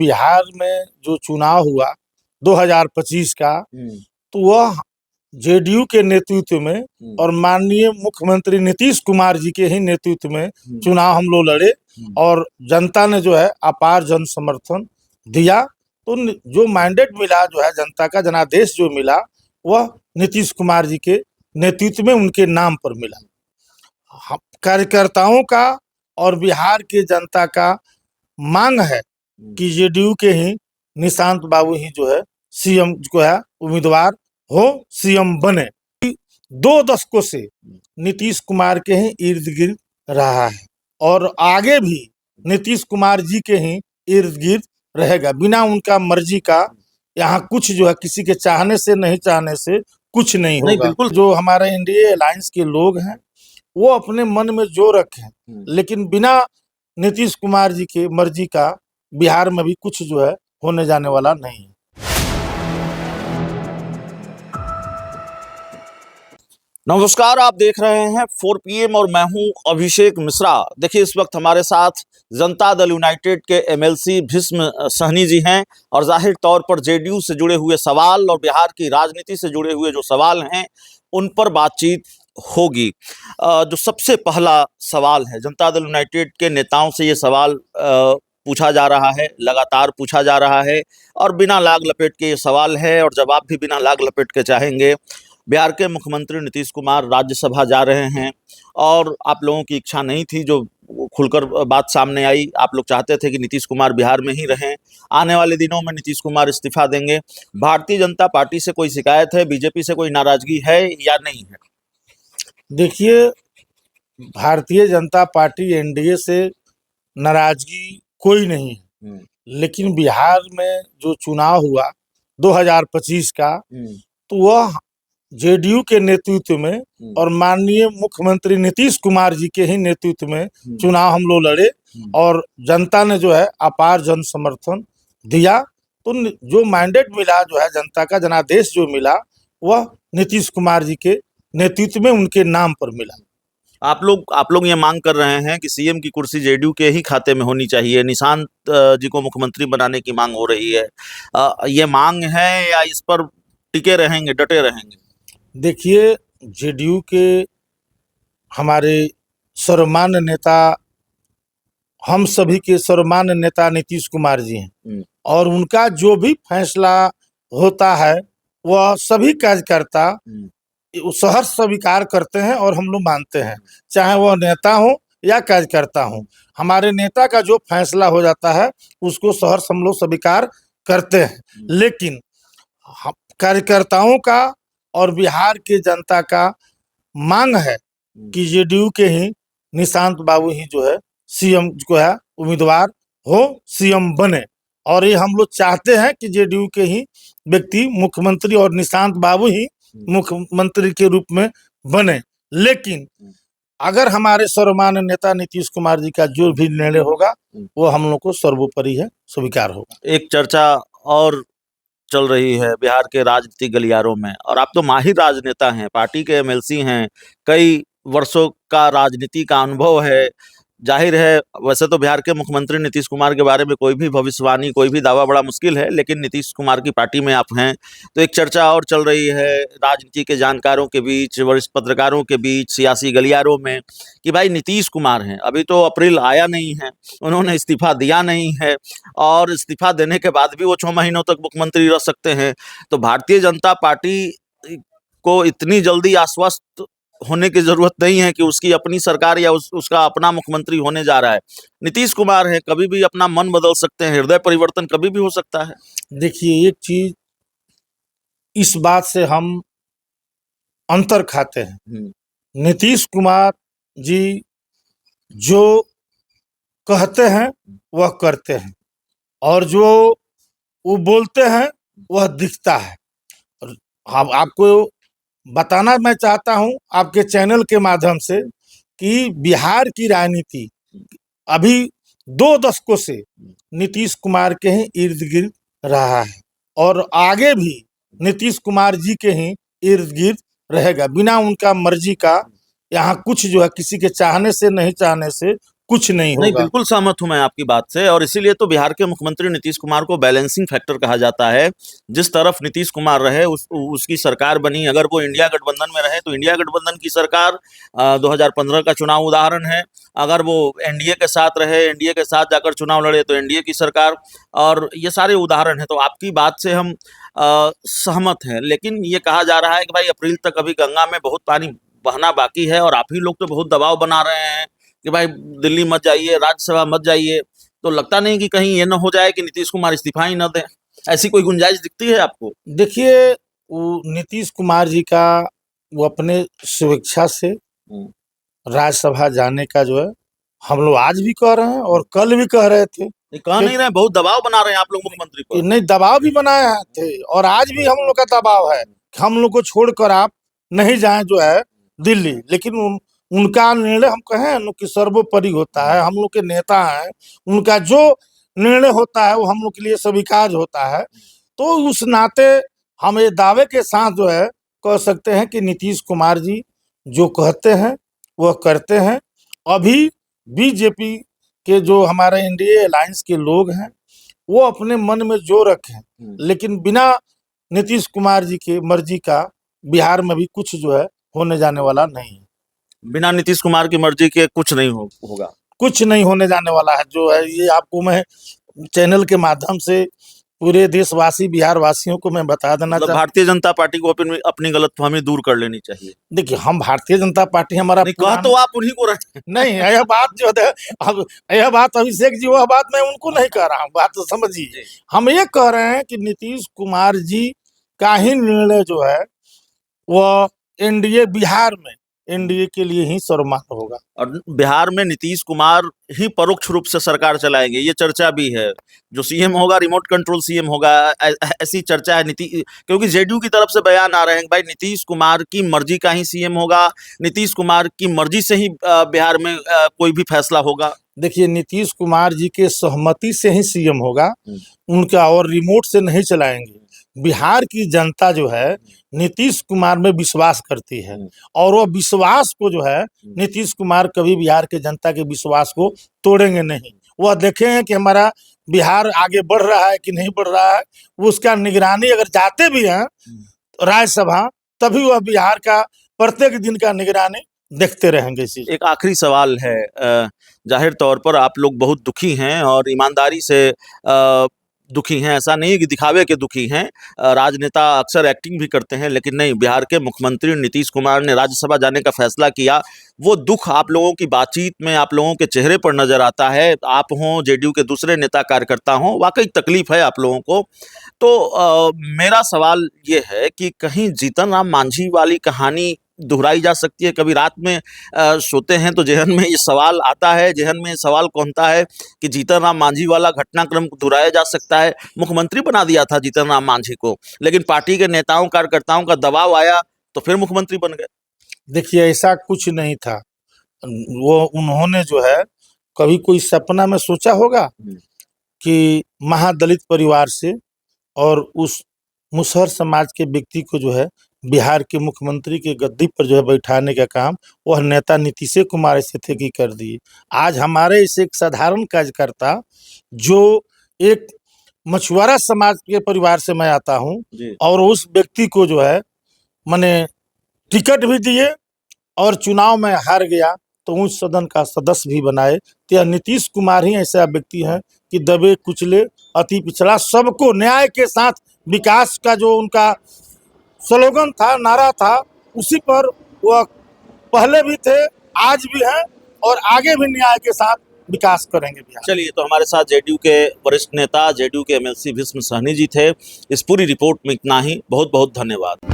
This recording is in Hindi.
बिहार में जो चुनाव हुआ 2025 का, तो वह जेडीयू के नेतृत्व में और माननीय मुख्यमंत्री नीतीश कुमार जी के ही नेतृत्व में चुनाव हम लोग लड़े और जनता ने जो है अपार जन समर्थन दिया। तो जो मैंडेट मिला, जो है जनता का जनादेश जो मिला, वह नीतीश कुमार जी के नेतृत्व में उनके नाम पर मिला। कार्यकर्ताओं का और बिहार के जनता का मांग है कि जेडीयू के ही निशांत बाबू ही जो है सीएम जो है उम्मीदवार हो, सीएम बने। 2 दशकों से नीतीश कुमार के ही इर्द गिर्द रहा है और आगे भी नीतीश कुमार जी के ही इर्द गिर्द रहेगा। बिना उनका मर्जी का यहाँ कुछ जो है किसी के चाहने से नहीं चाहने से कुछ नहीं होगा। बिल्कुल, जो हमारे एनडीए अलायंस के लोग हैं वो अपने मन में जो रखे, लेकिन बिना नीतीश कुमार जी के मर्जी का बिहार में भी कुछ जो है होने जाने वाला नहीं है। नमस्कार, आप देख रहे हैं 4 PM और मैं हूं अभिषेक मिश्रा। देखिए, इस वक्त हमारे साथ जनता दल यूनाइटेड के एमएलसी भीष्म सहनी जी हैं और जाहिर तौर पर जेडीयू से जुड़े हुए सवाल और बिहार की राजनीति से जुड़े हुए जो सवाल हैं उन पर बातचीत होगी। जो सबसे पहला सवाल है, जनता दल यूनाइटेड के नेताओं से ये सवाल पूछा जा रहा है, लगातार पूछा जा रहा है और बिना लाग लपेट के ये सवाल है और जवाब भी बिना लाग लपेट के चाहेंगे। बिहार के मुख्यमंत्री नीतीश कुमार राज्यसभा जा रहे हैं और आप लोगों की इच्छा नहीं थी, जो खुलकर बात सामने आई, आप लोग चाहते थे कि नीतीश कुमार बिहार में ही रहें। आने वाले दिनों में नीतीश कुमार इस्तीफा देंगे। भारतीय जनता पार्टी से कोई शिकायत है, बीजेपी से कोई नाराजगी है या नहीं है? देखिए, भारतीय जनता पार्टी एनडीए से नाराजगी कोई नहीं है, लेकिन बिहार में जो चुनाव हुआ 2025 का, तो वह जेडीयू के नेतृत्व में और माननीय मुख्यमंत्री नीतीश कुमार जी के ही नेतृत्व में चुनाव हम लोग लड़े और जनता ने जो है अपार जन समर्थन दिया। तो जो मैंडेट मिला, जो है जनता का जनादेश जो मिला, वह नीतीश कुमार जी के नेतृत्व में उनके नाम पर मिला। आप लोग ये मांग कर रहे हैं कि सीएम की कुर्सी जेडीयू के ही खाते में होनी चाहिए, निशांत जी को मुख्यमंत्री बनाने की मांग हो रही है। ये मांग है या इस पर टिके रहेंगे, डटे रहेंगे? देखिए, जेडीयू के हमारे सर्वमान्य नेता, हम सभी के सर्वमान्य नेता नीतीश कुमार जी हैं और उनका जो भी फैसला होता है वह सभी कार्यकर्ता सहर्ष स्वीकार करते हैं और हम लोग मानते हैं, चाहे वह नेता हो या कार्यकर्ता हो। हमारे नेता का जो फैसला हो जाता है उसको सहर्ष हम लोग स्वीकार करते हैं, लेकिन कार्यकर्ताओं का और बिहार के जनता का मांग है कि जेडीयू के ही निशांत बाबू ही जो है सीएम जो है उम्मीदवार हो, सीएम बने। और ये हम लोग चाहते हैं कि जेडीयू के ही व्यक्ति मुख्यमंत्री और निशांत बाबू ही मुख्यमंत्री के रूप में बने। लेकिन अगर हमारे सर्वमान्य नेता नीतीश कुमार जी का जो भी निर्णय होगा वो हम लोग को सर्वोपरि है, स्वीकार होगा। एक चर्चा और चल रही है बिहार के राजनीतिक गलियारों में, और आप तो माहिर राजनेता हैं, पार्टी के एमएलसी हैं, कई वर्षों का राजनीति का अनुभव है। जाहिर है, वैसे तो बिहार के मुख्यमंत्री नीतीश कुमार के बारे में कोई भी भविष्यवाणी, कोई भी दावा बड़ा मुश्किल है, लेकिन नीतीश कुमार की पार्टी में आप हैं। तो एक चर्चा और चल रही है राजनीति के जानकारों के बीच, वरिष्ठ पत्रकारों के बीच, सियासी गलियारों में कि भाई नीतीश कुमार हैं, अभी तो अप्रैल आया नहीं है, उन्होंने इस्तीफा दिया नहीं है और इस्तीफा देने के बाद भी वो 6 महीनों तक मुख्यमंत्री रह सकते हैं। तो भारतीय जनता पार्टी को इतनी जल्दी आश्वस्त होने की जरूरत नहीं है कि उसकी अपनी सरकार या उसका अपना मुख्यमंत्री होने जा रहा है। नीतीश कुमार है, कभी भी अपना मन बदल सकते हैं, हृदय परिवर्तन कभी भी हो सकता है। देखिए, एक चीज इस बात से हम अंतर खाते हैं, नीतीश कुमार जी जो कहते हैं वह करते हैं और जो वो बोलते हैं वह दिखता है। हम आपको बताना मैं चाहता हूं आपके चैनल के माध्यम से कि बिहार की राजनीति अभी 2 दशकों से नीतीश कुमार के ही इर्द गिर्द रहा है और आगे भी नीतीश कुमार जी के ही इर्द गिर्द रहेगा। बिना उनका मर्जी का यहाँ कुछ जो है किसी के चाहने से नहीं चाहने से कुछ नहीं नहीं, होगा। बिल्कुल सहमत हूं मैं आपकी बात से, और इसीलिए तो बिहार के मुख्यमंत्री नीतीश कुमार को बैलेंसिंग फैक्टर कहा जाता है। जिस तरफ नीतीश कुमार रहे उसकी सरकार बनी। अगर वो इंडिया गठबंधन में रहे तो इंडिया गठबंधन की सरकार 2015 का चुनाव उदाहरण है। अगर वो एनडीए के साथ रहे, एनडीए के साथ जाकर चुनाव लड़े तो एनडीए की सरकार, और ये सारे उदाहरण हैं। तो आपकी बात से हम सहमत हैं, लेकिन ये कहा जा रहा है कि भाई अप्रैल तक अभी गंगा में बहुत पानी बहना बाकी है, और आप ही लोग तो बहुत दबाव बना रहे हैं कि भाई दिल्ली मत जाइए, राज्यसभा मत जाइए। तो लगता नहीं कि कहीं ये ना हो जाए कि नीतीश कुमार इस्तीफा ही न दें? ऐसी कोई गुंजाइश दिखती है आपको? देखिए, वो नीतीश कुमार जी का वो अपने स्वेच्छा से राज्यसभा जाने का जो है हम लोग आज भी कह रहे हैं और कल भी कह रहे थे। नहीं, कह नहीं रहे, बहुत दबाव बना रहे हैं आप लोग मुख्यमंत्री कि पर। नहीं, दबाव भी बनाए थे और आज भी हम लोग का दबाव है कि हम लोग को छोड़कर आप नहीं जाएं जो है दिल्ली। लेकिन उनका निर्णय हम कहें न कि सर्वोपरि होता है। हम लोग के नेता हैं, उनका जो निर्णय होता है वो हम लोग के लिए स्वीकार्य होता है। तो उस नाते हम ये दावे के साथ जो है कह सकते हैं कि नीतीश कुमार जी जो कहते हैं वह करते हैं। अभी बीजेपी के जो हमारे एनडीए अलायंस के लोग हैं वो अपने मन में जो रखें, लेकिन बिना नीतीश कुमार जी के मर्जी का बिहार में भी कुछ जो है होने जाने वाला नहीं है। बिना नीतीश कुमार की मर्जी के कुछ नहीं होगा। कुछ नहीं होने जाने वाला है। जो है ये आपको मैं चैनल के माध्यम से पूरे देशवासी बिहार वासियों को मैं बता देना मतलब चाहता भारतीय जनता पार्टी को अपनी गलतफहमी दूर कर लेनी चाहिए। हूं। देखिए, हम भारतीय जनता पार्टी हमारा नहीं, कह तो आप उन्हीं को रहे हैं। नहीं, यह बात जो है अब यह बात अभिषेक जी, वह बात मैं उनको नहीं कह रहा हूँ, बात तो समझिए। हम ये कह रहे हैं कि नीतीश कुमार जी का ही निर्णय जो है वह एनडीए बिहार में एनडीए के लिए ही सर्वमान्य होगा। और बिहार में नीतीश कुमार ही परोक्ष रूप से सरकार चलाएंगे, ये चर्चा भी है। जो सीएम होगा रिमोट कंट्रोल सीएम होगा, ऐसी चर्चा है। क्योंकि जेडीयू की तरफ से बयान आ रहे हैं कि भाई नीतीश कुमार की मर्जी का ही सीएम होगा, नीतीश कुमार की मर्जी से ही बिहार में कोई भी फैसला होगा। देखिए, नीतीश कुमार जी के सहमति से ही सीएम होगा, उनका, और रिमोट से नहीं चलाएंगे। बिहार की जनता जो है नीतीश कुमार में विश्वास करती है, और वो विश्वास को जो है नीतीश कुमार कभी बिहार के जनता के विश्वास को तोड़ेंगे नहीं। वह देखेंगे कि हमारा बिहार आगे बढ़ रहा है कि नहीं बढ़ रहा है। वो उसका निगरानी, अगर जाते भी हैं राज्यसभा, तभी वह बिहार का प्रत्येक दिन का निगरानी देखते रहेंगे। एक आखिरी सवाल है, जाहिर तौर पर आप लोग बहुत दुखी हैं और ईमानदारी से दुखी हैं, ऐसा नहीं कि दिखावे के दुखी हैं। राजनेता अक्सर एक्टिंग भी करते हैं, लेकिन नहीं, बिहार के मुख्यमंत्री नीतीश कुमार ने राज्यसभा जाने का फैसला किया। वो दुख आप लोगों की बातचीत में, आप लोगों के चेहरे पर नजर आता है। आप हों, जेडीयू के दूसरे नेता कार्यकर्ता हों, वाकई तकलीफ है आप लोगों को। तो मेरा सवाल ये है कि कहीं जीतन राम मांझी वाली कहानी दोहराई जा सकती है? कभी रात में सोते हैं तो जहन में ये सवाल आता है, जहन में सवाल कौनता है कि जीतन राम मांझी वाला घटनाक्रम दोहराया जा सकता है? मुख्यमंत्री बना दिया था जीतन राम मांझी को, लेकिन पार्टी के नेताओं कार्यकर्ताओं का दबाव आया तो फिर मुख्यमंत्री बन गए। देखिए, ऐसा कुछ नहीं था। वो उन्होंने जो है कभी कोई सपना में सोचा होगा कि महादलित परिवार से और उस मुसहर समाज के व्यक्ति को जो है बिहार के मुख्यमंत्री के गद्दी पर जो है बैठाने का काम वह नेता नीतीश कुमार ऐसे थे कि कर दिए। आज हमारे इसे एक साधारण कार्यकर्ता, जो एक मछुआरा समाज के परिवार से मैं आता हूँ, और उस व्यक्ति को जो है मैंने टिकट भी दिए और चुनाव में हार गया तो उस सदन का सदस्य भी बनाए। तो यह नीतीश कुमार ही ऐसा व्यक्ति है कि दबे कुचले, अति पिछड़ा, सबको न्याय के साथ विकास का जो उनका स्लोगन था, नारा था, उसी पर वह पहले भी थे, आज भी हैं और आगे भी न्याय के साथ विकास करेंगे बिहार। चलिए, तो हमारे साथ जेडीयू के वरिष्ठ नेता, जेडीयू के एमएलसी भीष्म सहनी जी थे। इस पूरी रिपोर्ट में इतना ही। बहुत बहुत धन्यवाद।